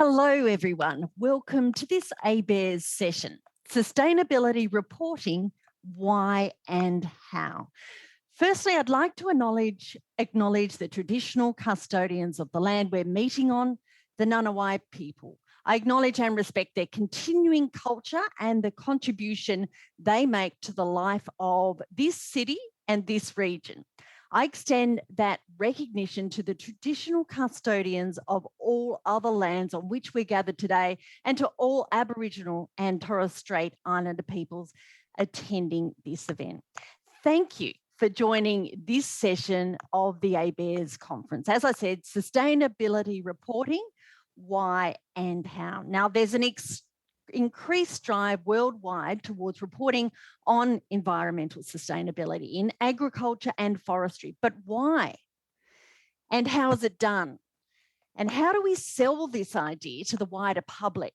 Hello, everyone. Welcome to this ABARES session, Sustainability Reporting, Why and How. Firstly, I'd like to acknowledge the traditional custodians of the land we're meeting on, the Ngunnawal people. I acknowledge and respect their continuing culture and the contribution they make to the life of this city and this region. I extend that recognition to the traditional custodians of all other lands on which we're gathered today and to all Aboriginal and Torres Strait Islander peoples attending this event. Thank you for joining this session of the ABARES conference. As I said, sustainability reporting, why and how. Now, there's an increased drive worldwide towards reporting on environmental sustainability in agriculture and forestry. But why? And how is it done? And how do we sell this idea to the wider public?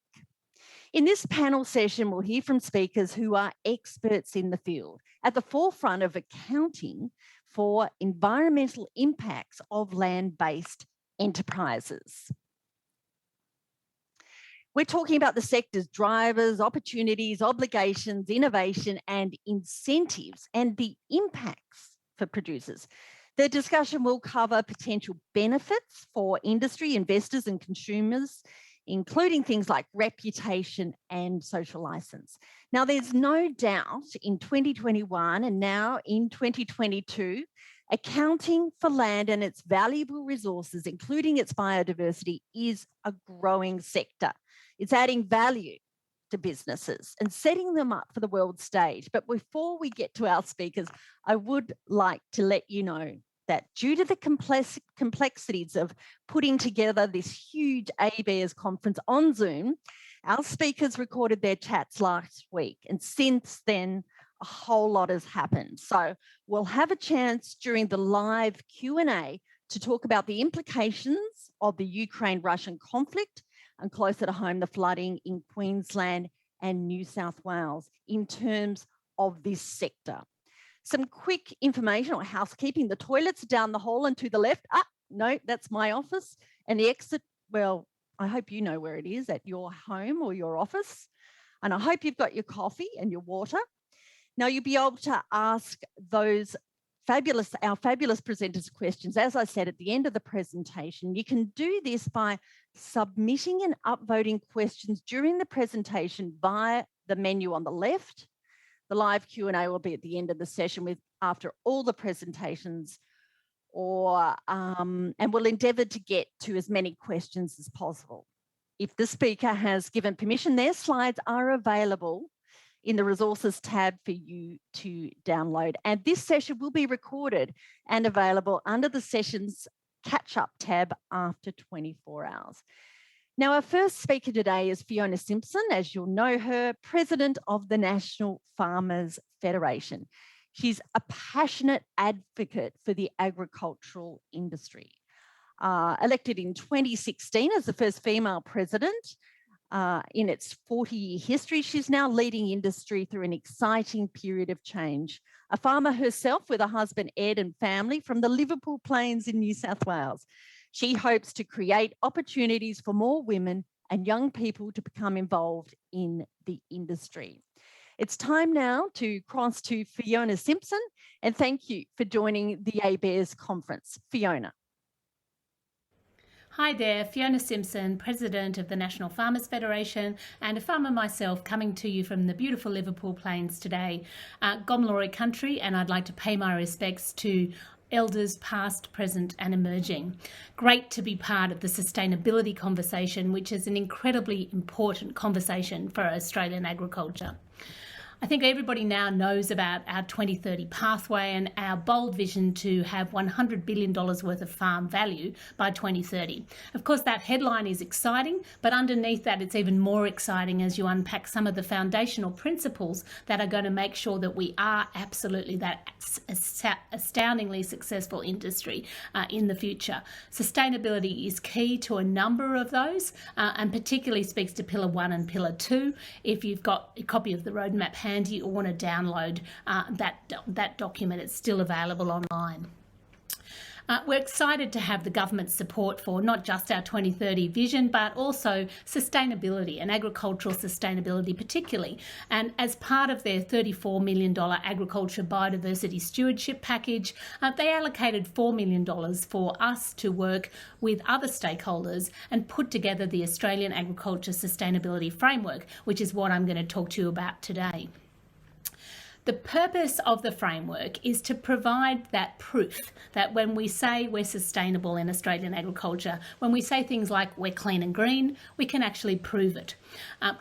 In this panel session, we'll hear from speakers who are experts in the field, at the forefront of accounting for environmental impacts of land-based enterprises. We're talking about the sector's drivers, opportunities, obligations, innovation, and incentives, and the impacts for producers. The discussion will cover potential benefits for industry, investors, and consumers, including things like reputation and social license. Now, there's no doubt in 2021 and now in 2022, accounting for land and its valuable resources, including its biodiversity, is a growing sector. It's adding value to businesses and setting them up for the world stage. But before we get to our speakers, I would like to let you know that due to the complexities of putting together this huge ABARES conference on Zoom, our speakers recorded their chats last week. And since then, a whole lot has happened. So we'll have a chance during the live Q&A to talk about the implications of the Ukraine-Russian conflict and closer to home, the flooding in Queensland and New South Wales in terms of this sector. Some quick information or housekeeping. The toilets are down the hall and to the left. No, that's my office. And the exit, well, I hope you know where it is, at your home or your office. And I hope you've got your coffee and your water. Now, you'll be able to ask our fabulous presenters questions, as I said, at the end of the presentation. You can do this by submitting and upvoting questions during the presentation via the menu on the left. The live Q&A will be at the end of the session after all the presentations, and we'll endeavour to get to as many questions as possible. If the speaker has given permission, their slides are available in the resources tab for you to download. And this session will be recorded and available under the session's catch-up tab after 24 hours. Now, our first speaker today is Fiona Simson, as you'll know her, President of the National Farmers Federation. She's a passionate advocate for the agricultural industry. Elected in 2016 as the first female president, in its 40-year history, she's now leading industry through an exciting period of change. A farmer herself with her husband Ed and family from the Liverpool Plains in New South Wales. She hopes to create opportunities for more women and young people to become involved in the industry. It's time now to cross to Fiona Simson, and thank you for joining the ABARES conference. Fiona. Hi there, Fiona Simson, President of the National Farmers Federation and a farmer myself, coming to you from the beautiful Liverpool Plains today, Gomeroi country, and I'd like to pay my respects to elders past, present and emerging. Great to be part of the sustainability conversation, which is an incredibly important conversation for Australian agriculture. I think everybody now knows about our 2030 pathway and our bold vision to have $100 billion worth of farm value by 2030. Of course, that headline is exciting, but underneath that, it's even more exciting as you unpack some of the foundational principles that are going to make sure that we are absolutely that astoundingly successful industry in the future. Sustainability is key to a number of those, and particularly speaks to Pillar 1 and Pillar 2. If you've got a copy of the roadmap handy or want to download that document, it's still available online. We're excited to have the government's support for not just our 2030 vision, but also sustainability and agricultural sustainability particularly. And as part of their $34 million agriculture biodiversity stewardship package, they allocated $4 million for us to work with other stakeholders and put together the Australian Agriculture Sustainability Framework, which is what I'm going to talk to you about today. The purpose of the framework is to provide that proof that when we say we're sustainable in Australian agriculture, when we say things like we're clean and green, we can actually prove it.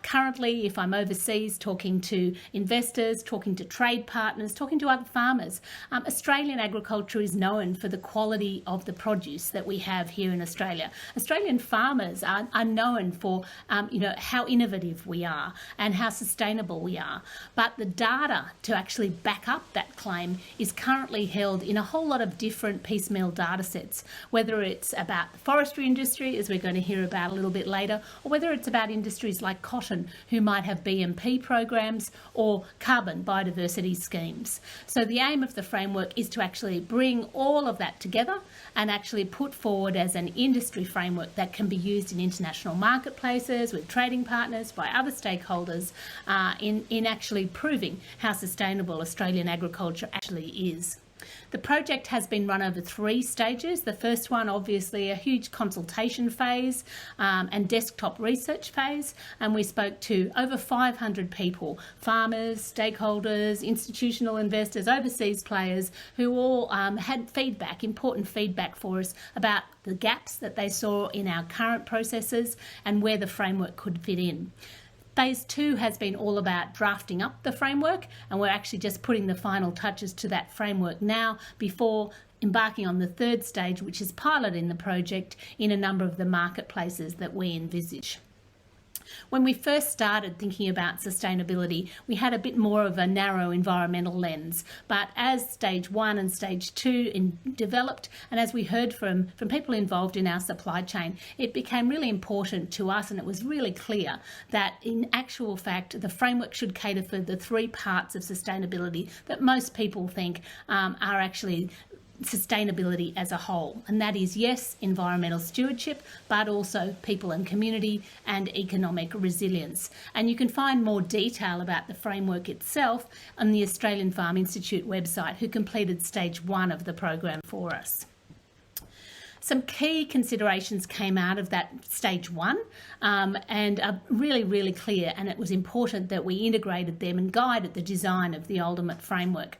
Currently, if I'm overseas talking to investors, talking to trade partners, talking to other farmers, Australian agriculture is known for the quality of the produce that we have here in Australia. Australian farmers are known for how innovative we are and how sustainable we are. But the data to actually back up that claim is currently held in a whole lot of different piecemeal data sets, whether it's about the forestry industry, as we're going to hear about a little bit later, or whether it's about industries like cotton, who might have BMP programs or carbon biodiversity schemes. So the aim of the framework is to actually bring all of that together and actually put forward as an industry framework that can be used in international marketplaces, with trading partners, by other stakeholders, in actually proving how sustainable Australian agriculture actually is. The project has been run over 3 stages. The first one, obviously, a huge consultation phase and desktop research phase. And we spoke to over 500 people, farmers, stakeholders, institutional investors, overseas players, who all had feedback, important feedback for us about the gaps that they saw in our current processes and where the framework could fit in. Phase 2 has been all about drafting up the framework, and we're actually just putting the final touches to that framework now before embarking on the 3rd stage, which is piloting the project in a number of the marketplaces that we envisage. When we first started thinking about sustainability, we had a bit more of a narrow environmental lens. But as stage 1 and stage 2 developed, and as we heard from people involved in our supply chain, it became really important to us, and it was really clear that in actual fact, the framework should cater for the 3 parts of sustainability that most people think are actually sustainability as a whole, and that is, yes, environmental stewardship, but also people and community and economic resilience. And you can find more detail about the framework itself on the Australian Farm Institute website, who completed stage 1 of the program for us. Some key considerations came out of that stage 1 and are really, really clear, and it was important that we integrated them and guided the design of the ultimate framework.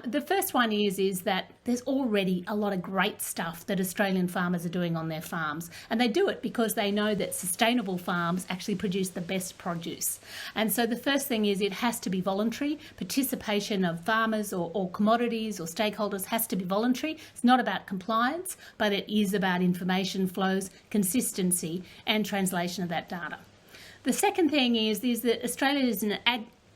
The first one is that there's already a lot of great stuff that Australian farmers are doing on their farms, and they do it because they know that sustainable farms actually produce the best produce. And so the first thing is it has to be voluntary. Participation of farmers or commodities or stakeholders has to be voluntary. It's not about compliance, but it is about information flows, consistency and translation of that data. The second thing is that Australia is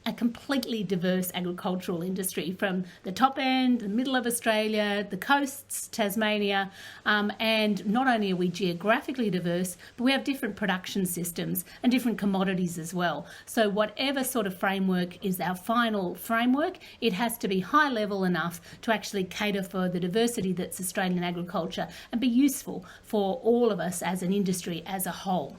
a completely diverse agricultural industry, from the top end, the middle of Australia, the coasts, Tasmania, and not only are we geographically diverse, but we have different production systems and different commodities as well. So whatever sort of framework is our final framework, it has to be high level enough to actually cater for the diversity that's Australian agriculture and be useful for all of us as an industry as a whole.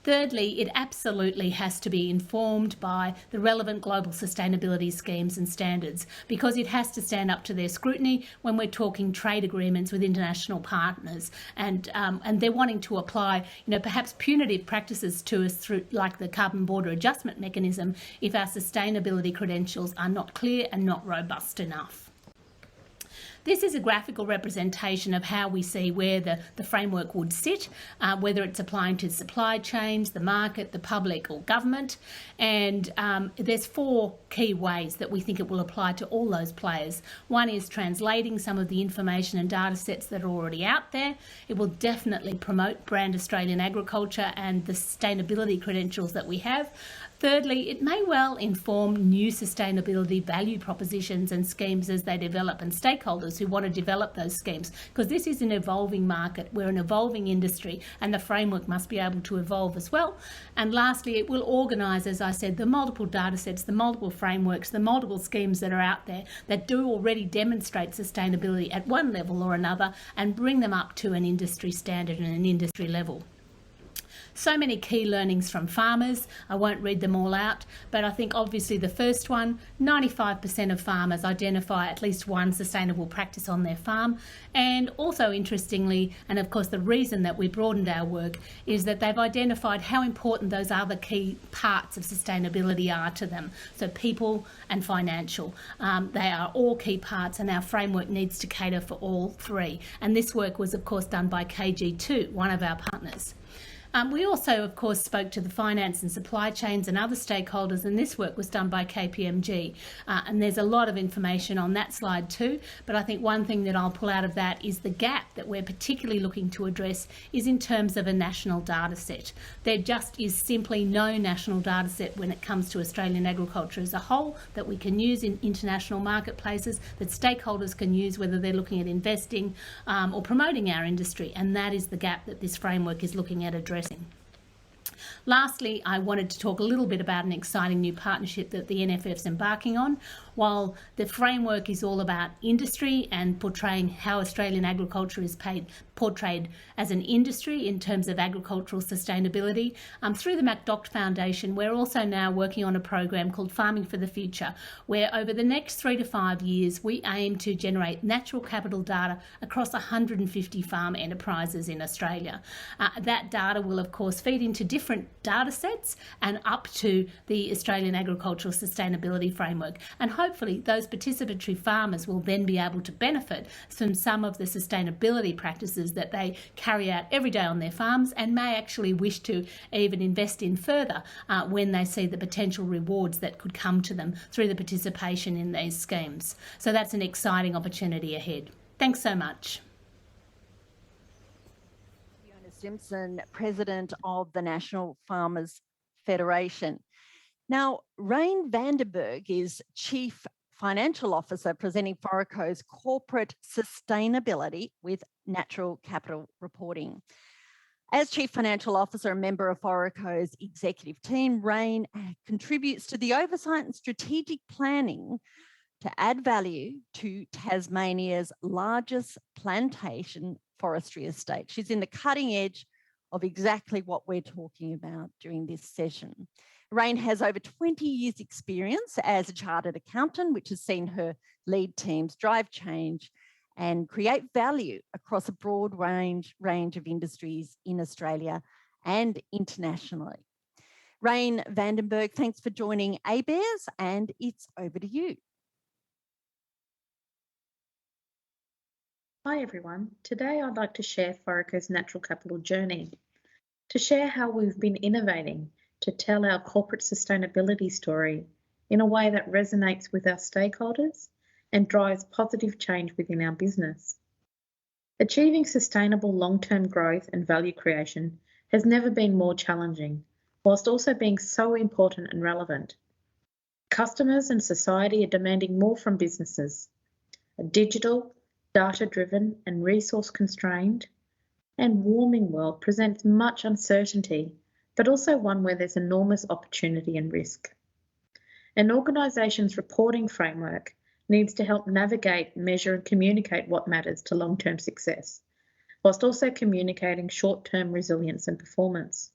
Thirdly, it absolutely has to be informed by the relevant global sustainability schemes and standards, because it has to stand up to their scrutiny when we're talking trade agreements with international partners, and they're wanting to apply, perhaps punitive practices to us through, like the carbon border adjustment mechanism, if our sustainability credentials are not clear and not robust enough. This is a graphical representation of how we see where the framework would sit, whether it's applying to supply chains, the market, the public or government. And there's 4 key ways that we think it will apply to all those players. One is translating some of the information and data sets that are already out there. It will definitely promote brand Australian agriculture and the sustainability credentials that we have. Thirdly, it may well inform new sustainability value propositions and schemes as they develop, and stakeholders who want to develop those schemes, because this is an evolving market, we're an evolving industry, and the framework must be able to evolve as well. And lastly, it will organise, as I said, the multiple data sets, the multiple frameworks, the multiple schemes that are out there that do already demonstrate sustainability at one level or another, and bring them up to an industry standard and an industry level. So many key learnings from farmers. I won't read them all out, but I think obviously the first one, 95% of farmers identify at least one sustainable practice on their farm. And also interestingly, and of course the reason that we broadened our work, is that they've identified how important those other key parts of sustainability are to them. So people and financial, they are all key parts, and our framework needs to cater for all three. And this work was of course done by KG2, one of our partners. We also, of course, spoke to the finance and supply chains and other stakeholders, and this work was done by KPMG. And there's a lot of information on that slide too, but I think one thing that I'll pull out of that is the gap that we're particularly looking to address is in terms of a national data set. There just is simply no national data set when it comes to Australian agriculture as a whole that we can use in international marketplaces, that stakeholders can use whether they're looking at investing or promoting our industry, and that is the gap that this framework is looking at addressing. Lastly, I wanted to talk a little bit about an exciting new partnership that the NFF's embarking on. While the framework is all about industry and portraying how Australian agriculture is portrayed as an industry in terms of agricultural sustainability, through the MacDoc Foundation, we're also now working on a program called Farming for the Future, where over the next 3 to 5 years, we aim to generate natural capital data across 150 farm enterprises in Australia. That data will, of course, feed into different data sets and up to the Australian Agricultural Sustainability Framework. And hopefully those participatory farmers will then be able to benefit from some of the sustainability practices that they carry out every day on their farms, and may actually wish to even invest in further when they see the potential rewards that could come to them through the participation in these schemes. So that's an exciting opportunity ahead. Thanks so much. Fiona Simson, President of the National Farmers Federation. Now, Rayne Berg is Chief Financial Officer presenting Forico's corporate sustainability with natural capital reporting. As Chief Financial Officer and member of Forico's executive team, Rayne contributes to the oversight and strategic planning to add value to Tasmania's largest plantation forestry estate. She's in the cutting edge of exactly what we're talking about during this session. Rayne has over 20 years' experience as a chartered accountant, which has seen her lead teams drive change and create value across a broad range of industries in Australia and internationally. Rayne Berg, thanks for joining ABARES, and it's over to you. Hi everyone, today I'd like to share Forico's natural capital journey, to share how we've been innovating to tell our corporate sustainability story in a way that resonates with our stakeholders and drives positive change within our business. Achieving sustainable long-term growth and value creation has never been more challenging, whilst also being so important and relevant. Customers and society are demanding more from businesses. A digital, data-driven and resource-constrained and warming world presents much uncertainty, but also one where there's enormous opportunity and risk. An organisation's reporting framework needs to help navigate, measure and communicate what matters to long-term success, whilst also communicating short-term resilience and performance.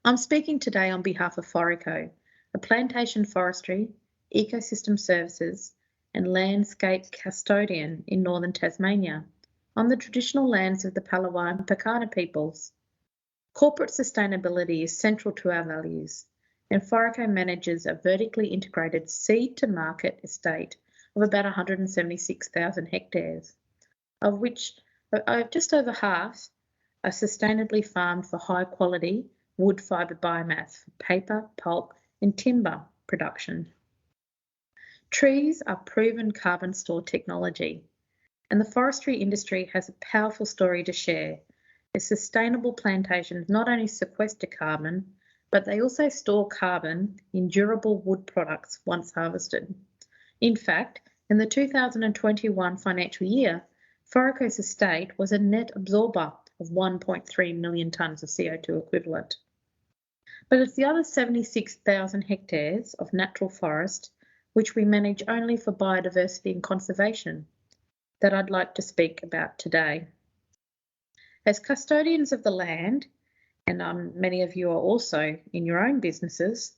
I'm speaking today on behalf of Forico, a plantation forestry, ecosystem services and landscape custodian in northern Tasmania, on the traditional lands of the Palawa and Pakana peoples. Corporate sustainability is central to our values, and Forico manages a vertically integrated seed-to-market estate of about 176,000 hectares, of which just over half are sustainably farmed for high-quality wood fibre biomass for paper, pulp and timber production. Trees are proven carbon store technology, and the forestry industry has a powerful story to share. As sustainable plantations not only sequester carbon, but they also store carbon in durable wood products once harvested. In fact, in the 2021 financial year, Forico's estate was a net absorber of 1.3 million tonnes of CO2 equivalent. But it's the other 76,000 hectares of natural forest, which we manage only for biodiversity and conservation, that I'd like to speak about today. As custodians of the land, and many of you are also in your own businesses,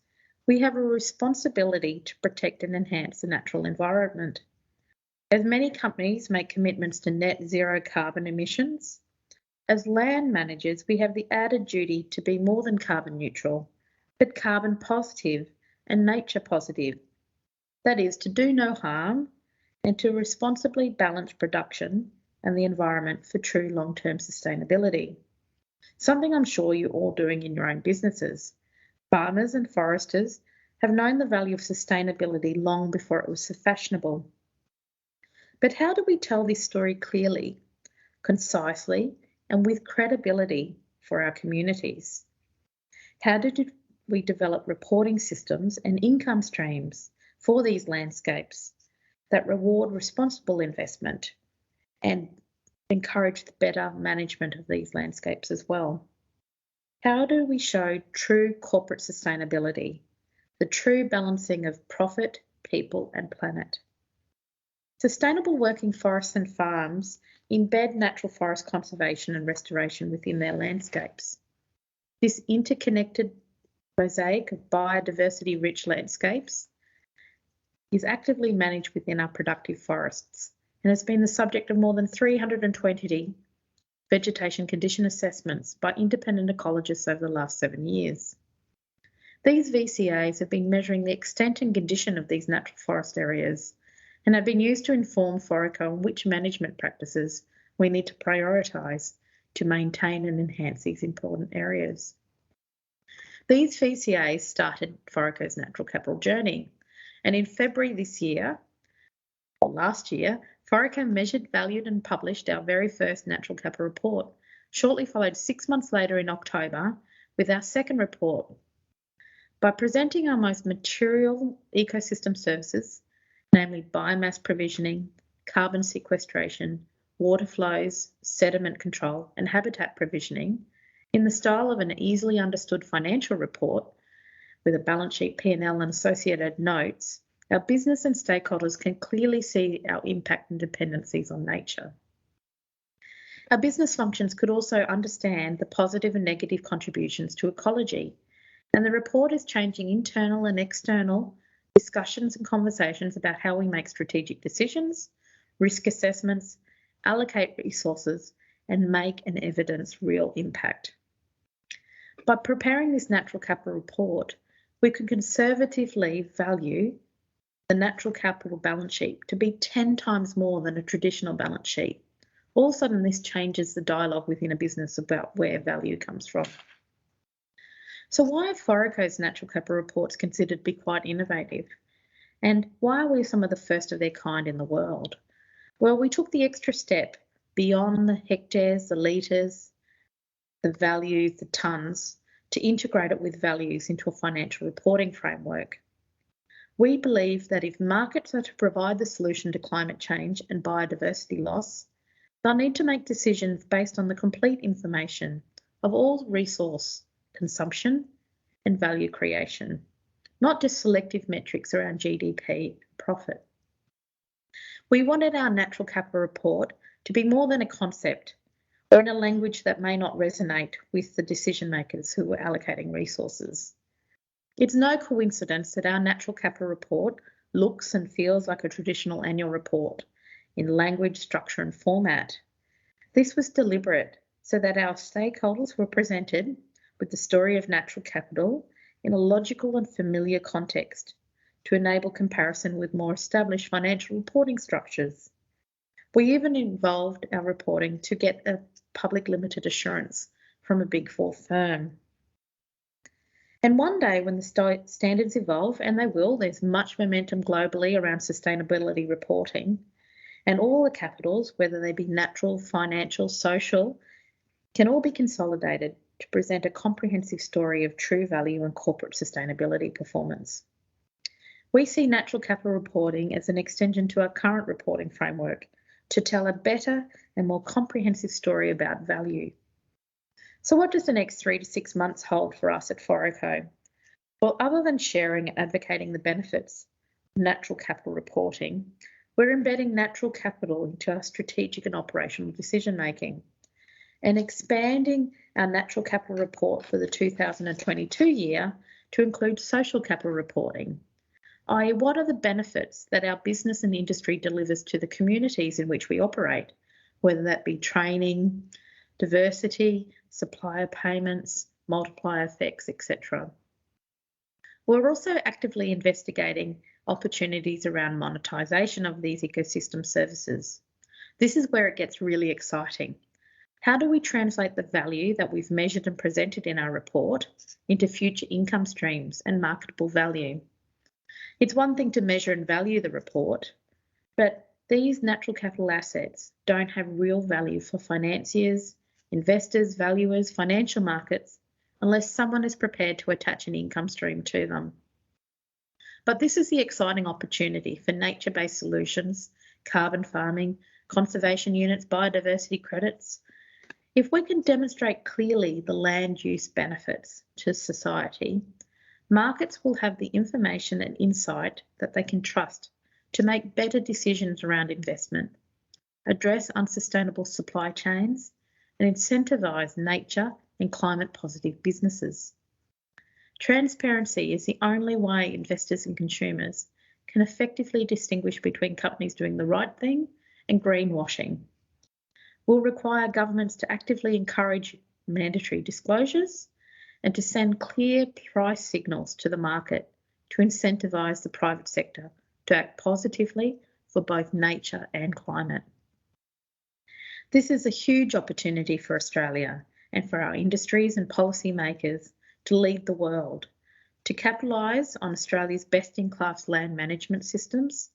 we have a responsibility to protect and enhance the natural environment. As many companies make commitments to net zero carbon emissions, as land managers, we have the added duty to be more than carbon neutral, but carbon positive and nature positive. That is, to do no harm and to responsibly balance production and the environment for true long-term sustainability. Something I'm sure you're all doing in your own businesses. Farmers and foresters have known the value of sustainability long before it was fashionable. But how do we tell this story clearly, concisely, and with credibility for our communities? How did we develop reporting systems and income streams for these landscapes that reward responsible investment and encourage the better management of these landscapes as well? How do we show true corporate sustainability, the true balancing of profit, people, and planet? Sustainable working forests and farms embed natural forest conservation and restoration within their landscapes. This interconnected mosaic of biodiversity-rich landscapes is actively managed within our productive forests and has been the subject of more than 320 vegetation condition assessments by independent ecologists over the last 7 years. These VCAs have been measuring the extent and condition of these natural forest areas and have been used to inform Forico on which management practices we need to prioritise to maintain and enhance these important areas. These VCAs started Forico's natural capital journey, and in February this year, or last year, Forico measured, valued and published our very first natural capital report, shortly followed 6 months later in October with our second report. By presenting our most material ecosystem services, namely biomass provisioning, carbon sequestration, water flows, sediment control and habitat provisioning, in the style of an easily understood financial report with a balance sheet, P&L and associated notes, our business and stakeholders can clearly see our impact and dependencies on nature. Our business functions could also understand the positive and negative contributions to ecology, and the report is changing internal and external discussions and conversations about how we make strategic decisions, risk assessments, allocate resources, and make and evidence real impact. By preparing this natural capital report, we can conservatively value the natural capital balance sheet to be 10 times more than a traditional balance sheet. All of a sudden, this changes the dialogue within a business about where value comes from. So why are Forico's natural capital reports considered to be quite innovative? And why are we some of the first of their kind in the world? Well, we took the extra step beyond the hectares, the litres, the values, the tonnes, to integrate it with values into a financial reporting framework. We believe that if markets are to provide the solution to climate change and biodiversity loss, they'll need to make decisions based on the complete information of all resource consumption and value creation, not just selective metrics around GDP and profit. We wanted our natural capital report to be more than a concept or in a language that may not resonate with the decision makers who are allocating resources. It's no coincidence that our natural capital report looks and feels like a traditional annual report in language, structure and format. This was deliberate so that our stakeholders were presented with the story of natural capital in a logical and familiar context to enable comparison with more established financial reporting structures. We even involved our reporting to get a public limited assurance from a Big Four firm. And one day when the standards evolve, and they will, there's much momentum globally around sustainability reporting, and all the capitals, whether they be natural, financial, social, can all be consolidated to present a comprehensive story of true value and corporate sustainability performance. We see natural capital reporting as an extension to our current reporting framework to tell a better and more comprehensive story about value. So what does the next 3 to 6 months hold for us at Forico? Well, other than sharing and advocating the benefits of natural capital reporting, we're embedding natural capital into our strategic and operational decision making and expanding our natural capital report for the 2022 year to include social capital reporting, i.e. what are the benefits that our business and industry delivers to the communities in which we operate, whether that be training, diversity, supplier payments, multiplier effects, etc. We're also actively investigating opportunities around monetisation of these ecosystem services. This is where it gets really exciting. How do we translate the value that we've measured and presented in our report into future income streams and marketable value? It's one thing to measure and value the report, but these natural capital assets don't have real value for financiers, investors, valuers, financial markets, unless someone is prepared to attach an income stream to them. But this is the exciting opportunity for nature-based solutions, carbon farming, conservation units, biodiversity credits. If we can demonstrate clearly the land use benefits to society, markets will have the information and insight that they can trust to make better decisions around investment, address unsustainable supply chains, and incentivise nature and climate positive businesses. Transparency is the only way investors and consumers can effectively distinguish between companies doing the right thing and greenwashing. We'll require governments to actively encourage mandatory disclosures and to send clear price signals to the market to incentivise the private sector to act positively for both nature and climate. This is a huge opportunity for Australia and for our industries and policymakers to lead the world, to capitalise on Australia's best-in-class land management systems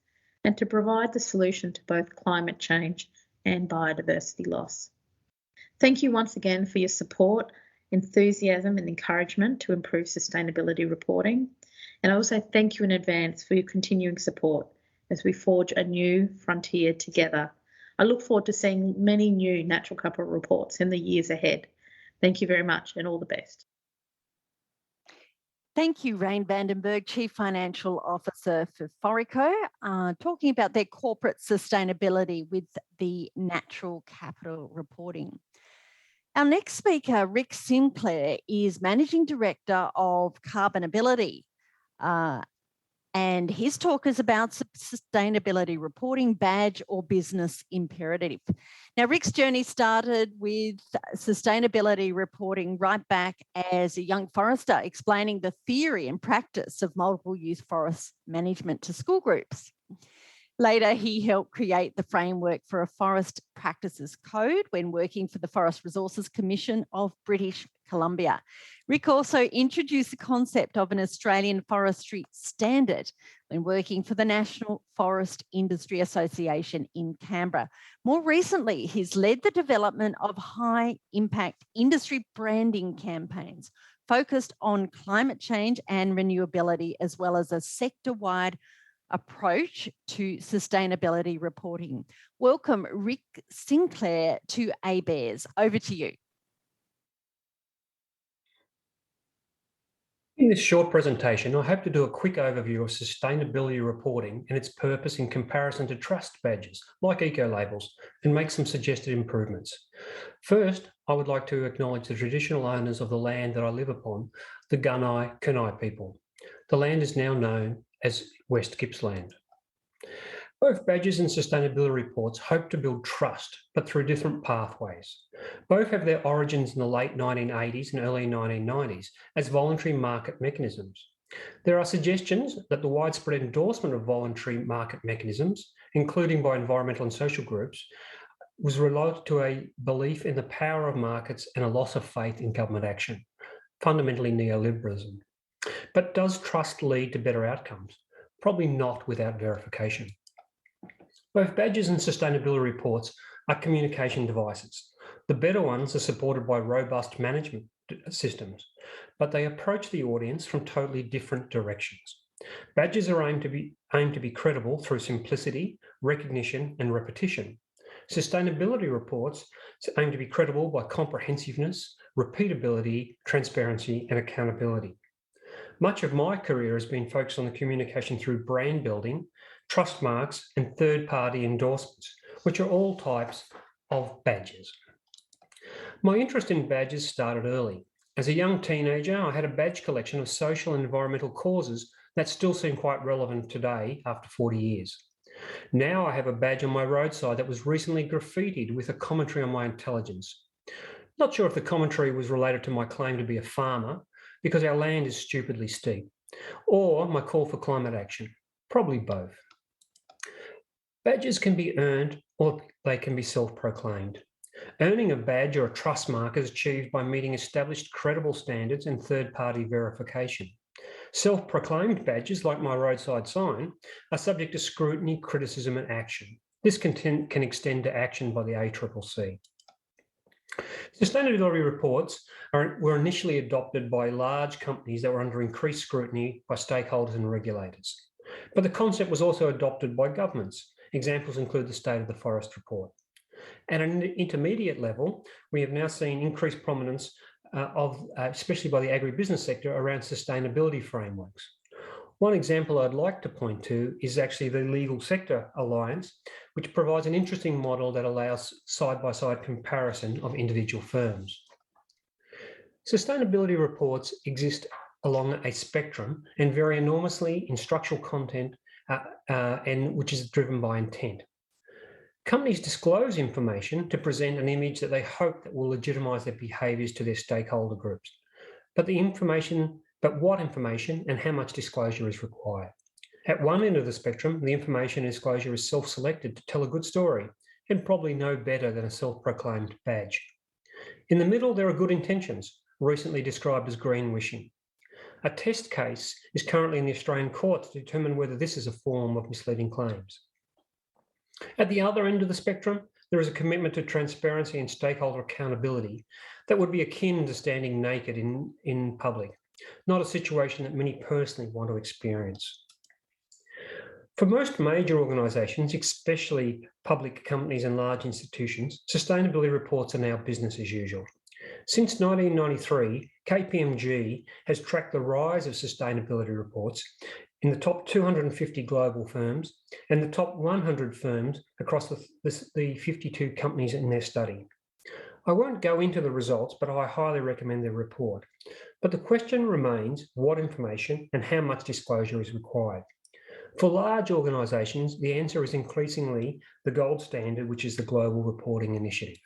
and to provide the solution to both climate change and biodiversity loss. Thank you once again for your support, enthusiasm and encouragement to improve sustainability reporting. And I also thank you in advance for your continuing support as we forge a new frontier together. I look forward to seeing many new natural capital reports in the years ahead. Thank you very much and all the best. Thank you, Rayne Vandenberg, Chief Financial Officer for Forico, talking about their corporate sustainability with the natural capital reporting. Our next speaker, Ric Sinclair, is Managing Director of CarbonAbility, and his talk is about sustainability reporting, badge or business imperative. Now, Ric's journey started with sustainability reporting right back as a young forester, explaining the theory and practice of multiple use forest management to school groups. Later, he helped create the framework for a forest practices code when working for the Forest Resources Commission of British Columbia. Ric also introduced the concept of an Australian forestry standard when working for the National Forest Industry Association in Canberra. More recently, he's led the development of high-impact industry branding campaigns focused on climate change and renewability, as well as a sector-wide approach to sustainability reporting. Welcome, Ric Sinclair, to ABARES. Over to you. In this short presentation, I hope to do a quick overview of sustainability reporting and its purpose in comparison to trust badges, like eco-labels, and make some suggested improvements. First, I would like to acknowledge the traditional owners of the land that I live upon, the Gunai people. The land is now known as West Gippsland. Both badges and sustainability reports hope to build trust, but through different pathways. Both have their origins in the late 1980s and early 1990s as voluntary market mechanisms. There are suggestions that the widespread endorsement of voluntary market mechanisms, including by environmental and social groups, was related to a belief in the power of markets and a loss of faith in government action, fundamentally neoliberalism. But does trust lead to better outcomes? Probably not without verification. Both badges and sustainability reports are communication devices. The better ones are supported by robust management systems, but they approach the audience from totally different directions. Badges are aimed to be credible through simplicity, recognition, and repetition. Sustainability reports aim to be credible by comprehensiveness, repeatability, transparency, and accountability. Much of my career has been focused on the communication through brand building, trust marks, and third-party endorsements, which are all types of badges. My interest in badges started early. As a young teenager, I had a badge collection of social and environmental causes that still seem quite relevant today after 40 years. Now I have a badge on my roadside that was recently graffitied with a commentary on my intelligence. Not sure if the commentary was related to my claim to be a farmer, because our land is stupidly steep, or my call for climate action. Probably both. Badges can be earned or they can be self-proclaimed. Earning a badge or a trust mark is achieved by meeting established credible standards and third-party verification. Self-proclaimed badges, like my roadside sign, are subject to scrutiny, criticism, and action. This can extend to action by the ACCC. Sustainability reports were initially adopted by large companies that were under increased scrutiny by stakeholders and regulators. But the concept was also adopted by governments. Examples include the State of the Forest Report. At an intermediate level, we have now seen increased prominence especially by the agribusiness sector, around sustainability frameworks. One example I'd like to point to is actually the Legal Sector Alliance, which provides an interesting model that allows side-by-side comparison of individual firms. Sustainability reports exist along a spectrum and vary enormously in structural content, which is driven by intent. Companies disclose information to present an image that they hope that will legitimise their behaviours to their stakeholder groups. But what information and how much disclosure is required? At one end of the spectrum, the information and disclosure is self-selected to tell a good story and probably no better than a self-proclaimed badge. In the middle, there are good intentions, recently described as greenwishing. A test case is currently in the Australian courts to determine whether this is a form of misleading claims. At the other end of the spectrum, there is a commitment to transparency and stakeholder accountability that would be akin to standing naked in public, not a situation that many personally want to experience. For most major organisations, especially public companies and large institutions, sustainability reports are now business as usual. Since 1993, KPMG has tracked the rise of sustainability reports in the top 250 global firms and the top 100 firms across the 52 companies in their study. I won't go into the results, but I highly recommend their report. But the question remains what information and how much disclosure is required. For large organisations, the answer is increasingly the gold standard, which is the Global Reporting Initiative.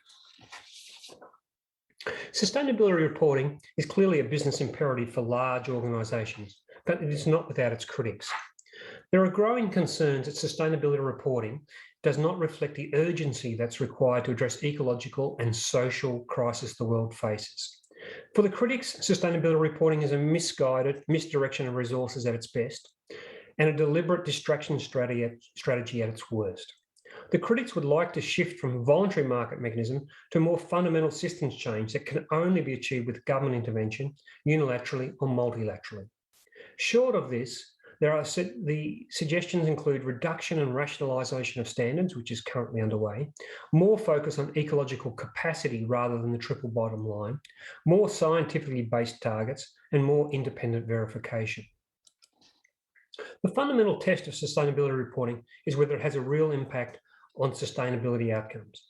Sustainability reporting is clearly a business imperative for large organisations, but it is not without its critics. There are growing concerns that sustainability reporting does not reflect the urgency that's required to address ecological and social crisis the world faces. For the critics, sustainability reporting is a misguided misdirection of resources at its best and a deliberate distraction strategy at its worst. The critics would like to shift from voluntary market mechanism to more fundamental systems change that can only be achieved with government intervention, unilaterally or multilaterally. Short of this, the suggestions include reduction and rationalisation of standards, which is currently underway, more focus on ecological capacity rather than the triple bottom line, more scientifically based targets, and more independent verification. The fundamental test of sustainability reporting is whether it has a real impact on sustainability outcomes.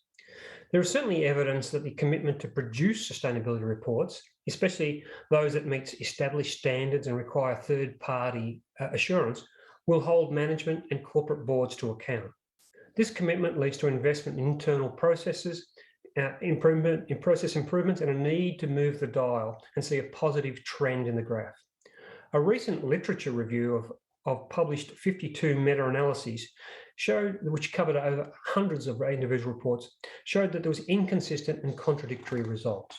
There is certainly evidence that the commitment to produce sustainability reports, especially those that meet established standards and require third-party assurance, will hold management and corporate boards to account. This commitment leads to investment in internal processes, process improvements, and a need to move the dial and see a positive trend in the graph. A recent literature review of published 52 meta-analyses which covered over hundreds of individual reports, showed that there was inconsistent and contradictory results.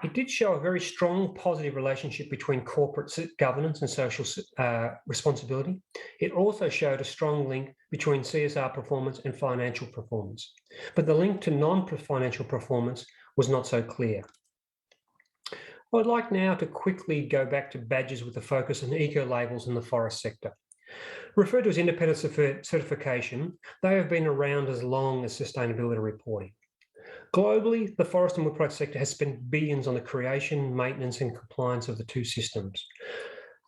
It did show a very strong positive relationship between corporate governance and social responsibility. It also showed a strong link between CSR performance and financial performance, but the link to non-financial performance was not so clear. I would like now to quickly go back to badges with a focus on eco-labels in the forest sector. Referred to as independent certification, they have been around as long as sustainability reporting. Globally, the forest and wood products sector has spent billions on the creation, maintenance and compliance of the two systems.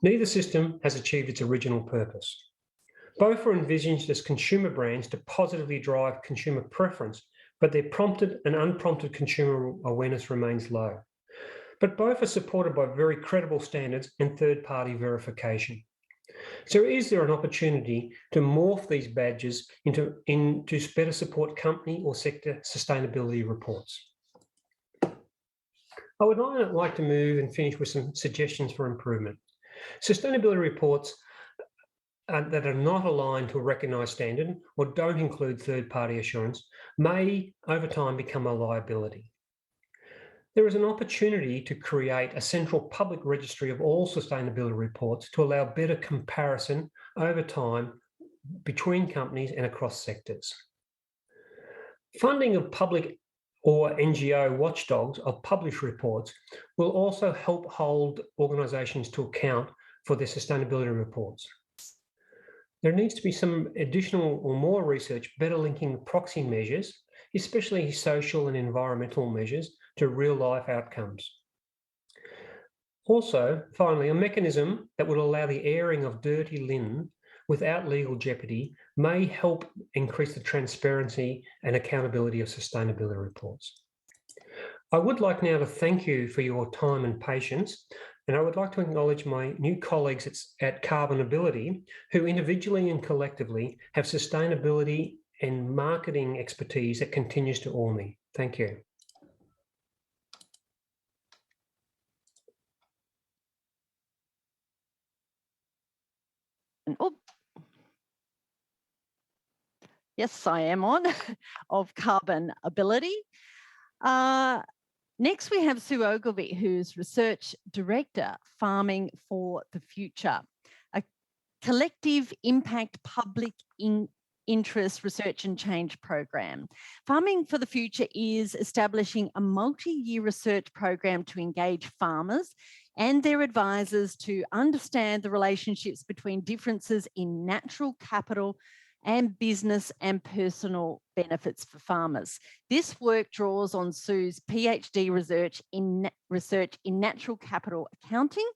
Neither system has achieved its original purpose. Both were envisaged as consumer brands to positively drive consumer preference, but their prompted and unprompted consumer awareness remains low. But both are supported by very credible standards and third-party verification. So is there an opportunity to morph these badges into better support company or sector sustainability reports? I would like to move and finish with some suggestions for improvement. Sustainability reports that are not aligned to a recognised standard or don't include third-party assurance may, over time, become a liability. There is an opportunity to create a central public registry of all sustainability reports to allow better comparison over time between companies and across sectors. Funding of public or NGO watchdogs of published reports will also help hold organisations to account for their sustainability reports. There needs to be some additional or more research better linking proxy measures, especially social and environmental measures, to real-life outcomes. Also, finally, a mechanism that would allow the airing of dirty linen without legal jeopardy may help increase the transparency and accountability of sustainability reports. I would like now to thank you for your time and patience, and I would like to acknowledge my new colleagues at CarbonAbility, who individually and collectively have sustainability and marketing expertise that continues to awe me. Thank you. Yes, I am on, of CarbonAbility. Next, we have Sue Ogilvy, who's Research Director, Farming for the Future, a collective impact public interest research and change program. Farming for the Future is establishing a multi-year research program to engage farmers and their advisors to understand the relationships between differences in natural capital and business and personal benefits for farmers. This work draws on Sue's PhD research in natural capital accounting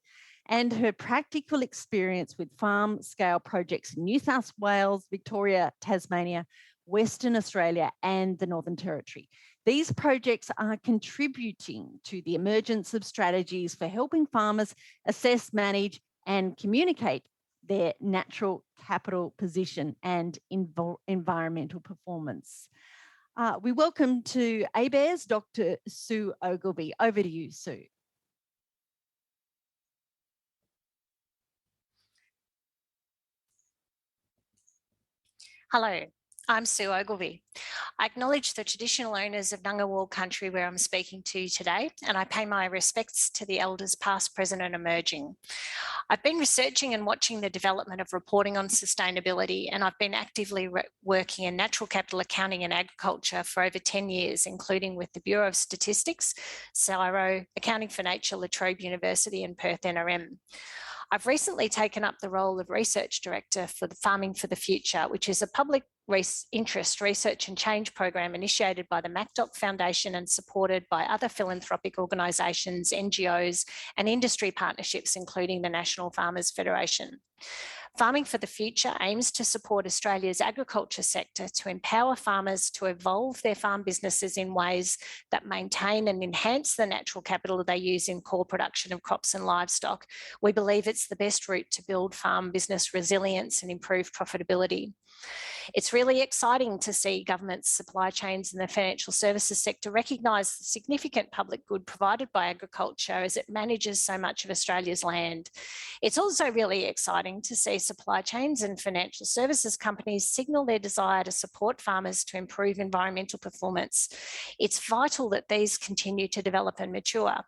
and her practical experience with farm-scale projects in New South Wales, Victoria, Tasmania, Western Australia, and the Northern Territory. These projects are contributing to the emergence of strategies for helping farmers assess, manage, and communicate their natural capital position and environmental performance. We welcome to ABARES Dr. Sue Ogilvy. Over to you, Sue. Hello, I'm Sue Ogilvy. I acknowledge the traditional owners of Ngunnawal country where I'm speaking to you today, and I pay my respects to the elders past, present and emerging. I've been researching and watching the development of reporting on sustainability, and I've been actively working in natural capital accounting and agriculture for over 10 years, including with the Bureau of Statistics, CSIRO, Accounting for Nature, La Trobe University and Perth NRM. I've recently taken up the role of Research Director for the Farming for the Future, which is a public interest research and change program initiated by the MacDoc Foundation and supported by other philanthropic organisations, NGOs and industry partnerships, including the National Farmers Federation. Farming for the Future aims to support Australia's agriculture sector to empower farmers to evolve their farm businesses in ways that maintain and enhance the natural capital they use in core production of crops and livestock. We believe it's the best route to build farm business resilience and improve profitability. It's really exciting to see governments, supply chains and the financial services sector recognise the significant public good provided by agriculture as it manages so much of Australia's land. It's also really exciting starting to see supply chains and financial services companies signal their desire to support farmers to improve environmental performance. It's vital that these continue to develop and mature.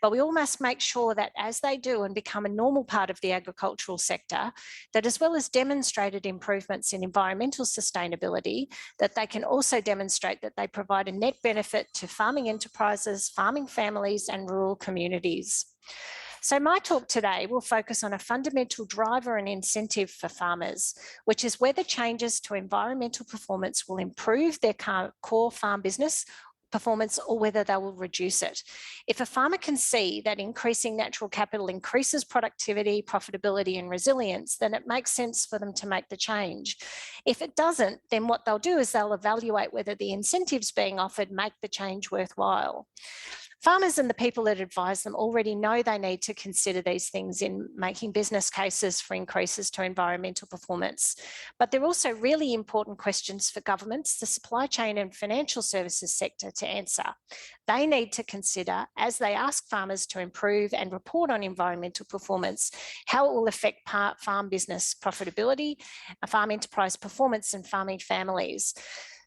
But we all must make sure that as they do and become a normal part of the agricultural sector, that as well as demonstrated improvements in environmental sustainability, that they can also demonstrate that they provide a net benefit to farming enterprises, farming families, and rural communities. So my talk today will focus on a fundamental driver and incentive for farmers, which is whether changes to environmental performance will improve their core farm business performance or whether they will reduce it. If a farmer can see that increasing natural capital increases productivity, profitability, and resilience, then it makes sense for them to make the change. If it doesn't, then what they'll do is they'll evaluate whether the incentives being offered make the change worthwhile. Farmers and the people that advise them already know they need to consider these things in making business cases for increases to environmental performance. But they're also really important questions for governments, the supply chain and financial services sector to answer. They need to consider, as they ask farmers to improve and report on environmental performance, how it will affect farm business profitability, farm enterprise performance, and farming families.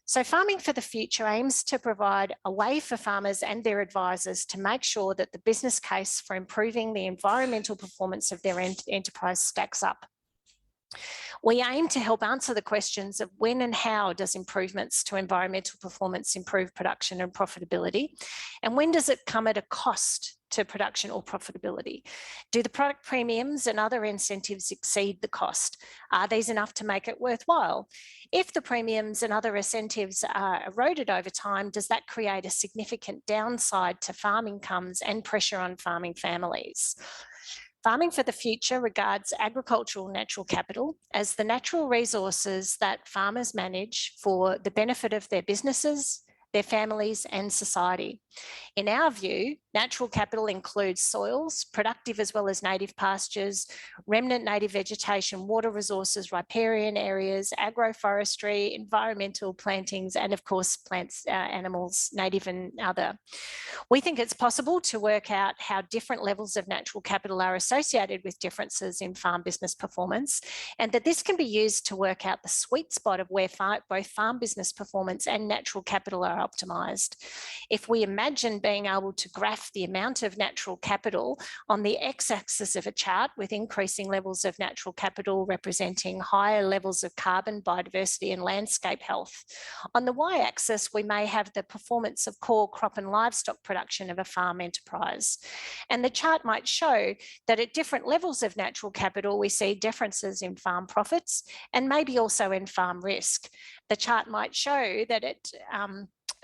So Farming for the Future aims to provide a way for farmers and their advisors to make sure that the business case for improving the environmental performance of their enterprise stacks up. We aim to help answer the questions of when and how does improvements to environmental performance improve production and profitability, and when does it come at a cost to production or profitability? Do the product premiums and other incentives exceed the cost? Are these enough to make it worthwhile? If the premiums and other incentives are eroded over time, does that create a significant downside to farm incomes and pressure on farming families? Farming for the Future regards agricultural natural capital as the natural resources that farmers manage for the benefit of their businesses, their families, and society. In our view, natural capital includes soils, productive as well as native pastures, remnant native vegetation, water resources, riparian areas, agroforestry, environmental plantings, and of course, plants, animals, native and other. We think it's possible to work out how different levels of natural capital are associated with differences in farm business performance, and that this can be used to work out the sweet spot of where both farm business performance and natural capital are optimised. If we imagine being able to graph the amount of natural capital on the x-axis of a chart with increasing levels of natural capital representing higher levels of carbon, biodiversity and landscape health, on the y-axis we may have the performance of core crop and livestock production of a farm enterprise. And the chart might show that at different levels of natural capital we see differences in farm profits and maybe also in farm risk. The chart might show that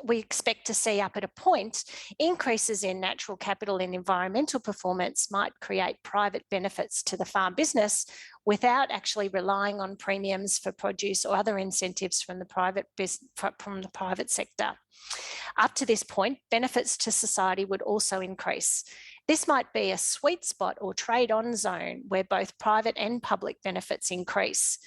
we expect to see up at a point increases in natural capital and environmental performance might create private benefits to the farm business without actually relying on premiums for produce or other incentives from the private sector. Up to this point, benefits to society would also increase. This might be a sweet spot or trade-on zone where both private and public benefits increase.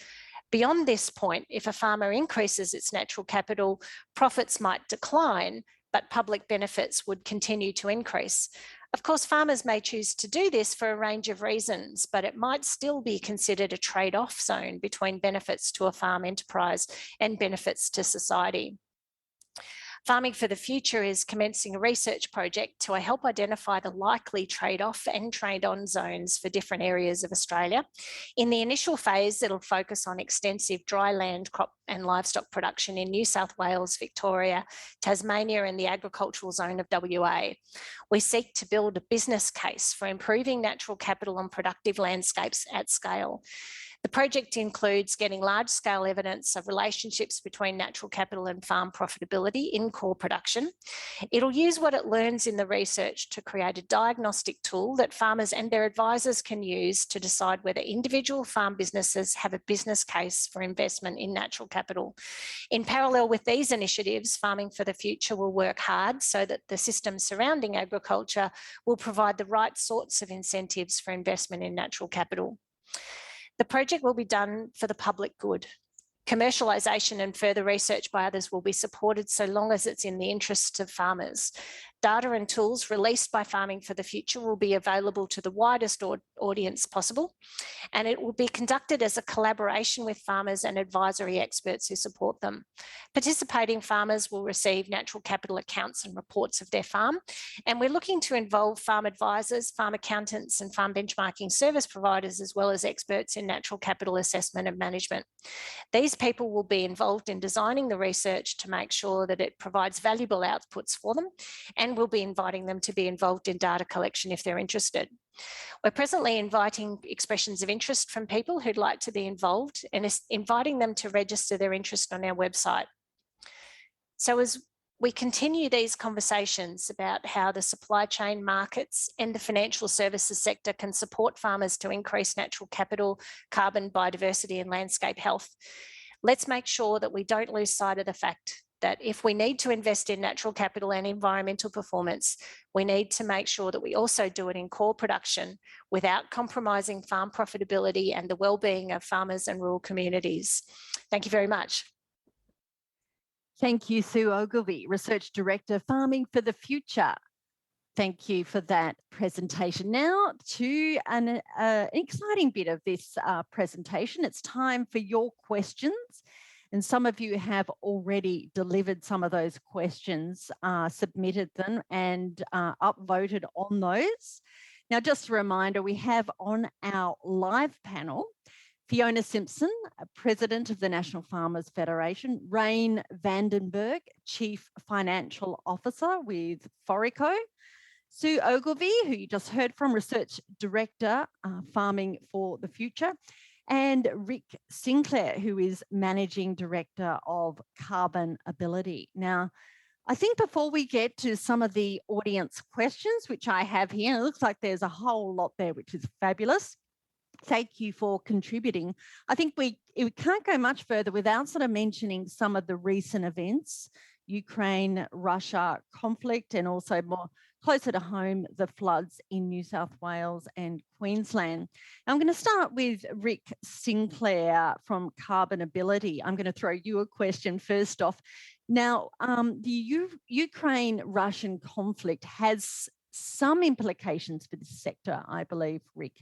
Beyond this point, if a farmer increases its natural capital, profits might decline, but public benefits would continue to increase. Of course, farmers may choose to do this for a range of reasons, but it might still be considered a trade-off zone between benefits to a farm enterprise and benefits to society. Farming for the Future is commencing a research project to help identify the likely trade-off and trade-on zones for different areas of Australia. In the initial phase, it'll focus on extensive dry land crop and livestock production in New South Wales, Victoria, Tasmania and the agricultural zone of WA. We seek to build a business case for improving natural capital on productive landscapes at scale. The project includes getting large-scale evidence of relationships between natural capital and farm profitability in core production. It'll use what it learns in the research to create a diagnostic tool that farmers and their advisors can use to decide whether individual farm businesses have a business case for investment in natural capital. In parallel with these initiatives, Farming for the Future will work hard so that the systems surrounding agriculture will provide the right sorts of incentives for investment in natural capital. The project will be done for the public good. Commercialisation and further research by others will be supported so long as it's in the interests of farmers. Data and tools released by Farming for the Future will be available to the widest audience possible, and it will be conducted as a collaboration with farmers and advisory experts who support them. Participating farmers will receive natural capital accounts and reports of their farm, and we're looking to involve farm advisors, farm accountants and farm benchmarking service providers, as well as experts in natural capital assessment and management. These people will be involved in designing the research to make sure that it provides valuable outputs for them, and we'll be inviting them to be involved in data collection if they're interested. We're presently inviting expressions of interest from people who'd like to be involved and inviting them to register their interest on our website. So as we continue these conversations about how the supply chain markets and the financial services sector can support farmers to increase natural capital, carbon, biodiversity and landscape health, let's make sure that we don't lose sight of the fact that if we need to invest in natural capital and environmental performance, we need to make sure that we also do it in core production without compromising farm profitability and the well-being of farmers and rural communities. Thank you very much. Thank you, Sue Ogilvy, Research Director, Farming for the Future. Thank you for that presentation. Now to an exciting bit of this presentation. It's time for your questions. And some of you have already delivered some of those questions, submitted them and upvoted on those. Now, just a reminder, we have on our live panel, Fiona Simson, President of the National Farmers Federation, Rayne Vandenberg, Chief Financial Officer with Forico, Sue Ogilvy, who you just heard from, Research Director, Farming for the Future, and Ric Sinclair, who is Managing Director of CarbonAbility. Now, I think before we get to some of the audience questions, which I have here, it looks like there's a whole lot there, which is fabulous. Thank you for contributing. I think we can't go much further without sort of mentioning some of the recent events, Ukraine-Russia conflict, and also more closer to home, the floods in New South Wales and Queensland. Now, I'm going to start with Ric Sinclair from CarbonAbility. I'm going to throw you a question first off. Now, the Ukraine-Russian conflict has some implications for this sector, I believe, Ric.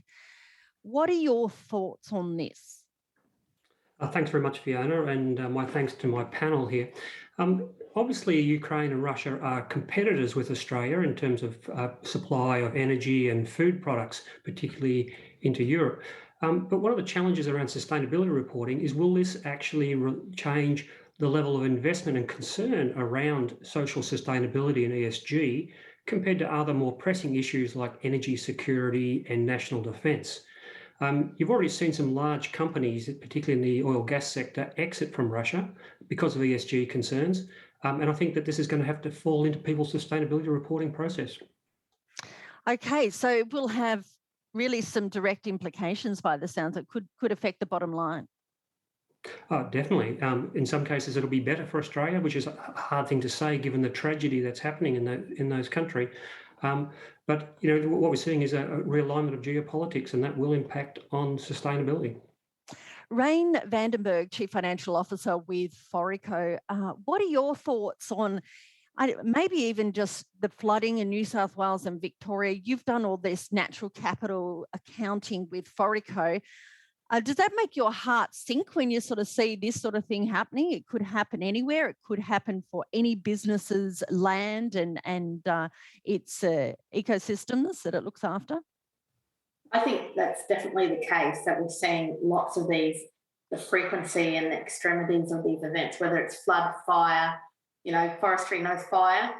What are your thoughts on this? Thanks very much, Fiona, and my thanks to my panel here. Obviously, Ukraine and Russia are competitors with Australia in terms of supply of energy and food products, particularly into Europe. But one of the challenges around sustainability reporting is, will this actually change the level of investment and concern around social sustainability and ESG compared to other more pressing issues like energy security and national defence? You've already seen some large companies, particularly in the oil gas sector, exit from Russia because of ESG concerns. And I think that this is going to have to fall into people's sustainability reporting process. Okay, so we'll have really some direct implications by the sounds. It could affect the bottom line. Definitely. In some cases, it'll be better for Australia, which is a hard thing to say given the tragedy that's happening in those countries. But you know, what we're seeing is a realignment of geopolitics, and that will impact on sustainability. Rayne Vandenberg, Chief Financial Officer with Forico, what are your thoughts on maybe even just the flooding in New South Wales and Victoria? You've done all this natural capital accounting with Forico. Does that make your heart sink when you sort of see this sort of thing happening? It could happen anywhere. It could happen for any business's land and its ecosystems that it looks after. I think that's definitely the case, that we're seeing lots of these, the frequency and the extremities of these events, whether it's flood, fire, you know, forestry knows fire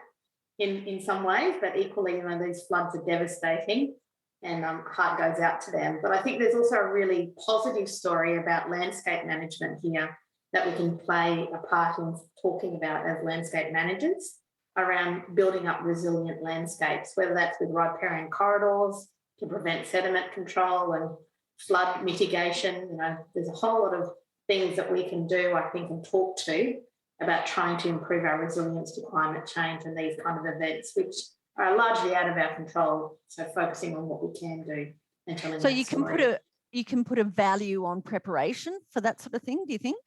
in some ways, but equally, you know, these floods are devastating. And heart goes out to them. But I think there's also a really positive story about landscape management here that we can play a part in talking about as landscape managers around building up resilient landscapes, whether that's with riparian corridors to prevent sediment control and flood mitigation. You know, there's a whole lot of things that we can do, I think, and talk to about trying to improve our resilience to climate change and these kind of events, which are largely out of our control. So focusing on what we can do and telling. So you can put a value on preparation for that sort of thing, do you think?